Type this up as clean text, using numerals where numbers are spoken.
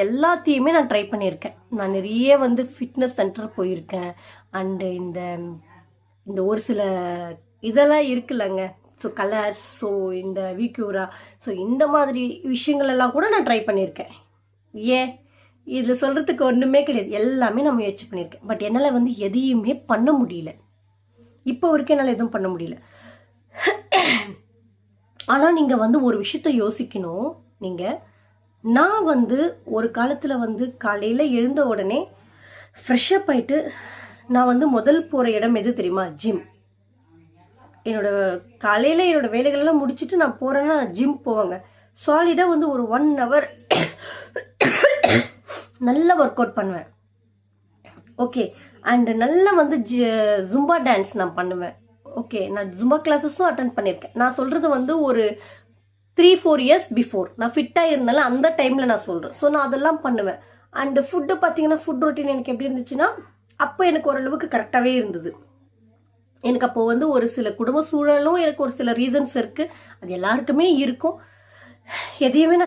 எல்லாத்தையுமே நான் ட்ரை பண்ணியிருக்கேன். நான் நிறைய வந்து ஃபிட்னஸ் சென்டர் போயிருக்கேன். அண்டு இந்த இந்த ஒரு சில இதெல்லாம் இருக்குல்லங்க, ஸோ கலர்ஸ், ஸோ இந்த விக்யூரா, ஸோ இந்த மாதிரி விஷயங்கள் எல்லாம் கூட நான் ட்ரை பண்ணியிருக்கேன். ஏன் இதில் சொல்கிறதுக்கு ஒன்றுமே கிடையாது, எல்லாமே நான் முயற்சி பண்ணியிருக்கேன். பட் என்னால் வந்து எதையுமே பண்ண முடியல. இப்போ வரைக்கும் என்னால் எதுவும் பண்ண முடியல. ஆனால் நீங்கள் வந்து ஒரு விஷயத்த யோசிக்கணும். நான் வந்து ஒரு காலத்தில் வந்து காலையில் எழுந்த உடனே ஃப்ரெஷ்அப் ஆகிட்டு நான் வந்து முதல் போகிற இடம் எது தெரியுமா? ஜிம். காலையில் என்னோட வேலைகள்லாம் முடிச்சுட்டு நான் போகிறேன்னா நான் ஜிம் போவேங்க. சாலிடாக வந்து ஒரு 1 hour நல்லா ஒர்க் அவுட் பண்ணுவேன். ஓகே, அண்ட் நல்லா வந்து ஜும்பா டான்ஸ் நான் பண்ணுவேன். ஓகே, நான் ஜும்பா கிளாஸஸும் அட்டன் பண்ணியிருக்கேன். நான் சொல்கிறது வந்து ஒரு 3-4 years பிஃபோர் நான் ஃபிட்டாக இருந்தாலும் அந்த டைமில் நான் சொல்கிறேன். ஸோ நான் அதெல்லாம் பண்ணுவேன். அண்டு ஃபுட்டு பார்த்தீங்கன்னா, ஃபுட் ரொட்டீன் எனக்கு எப்படி இருந்துச்சுன்னா, அப்போ எனக்கு ஓரளவுக்கு கரெக்டாகவே இருந்தது. எனக்கு அப்போ வந்து ஒரு சில குடும்ப சூழலும் எனக்கு ஒரு சில ரீசன்ஸ் இருக்குது, அது எல்லாருக்குமே இருக்கும். எதையுமே நான்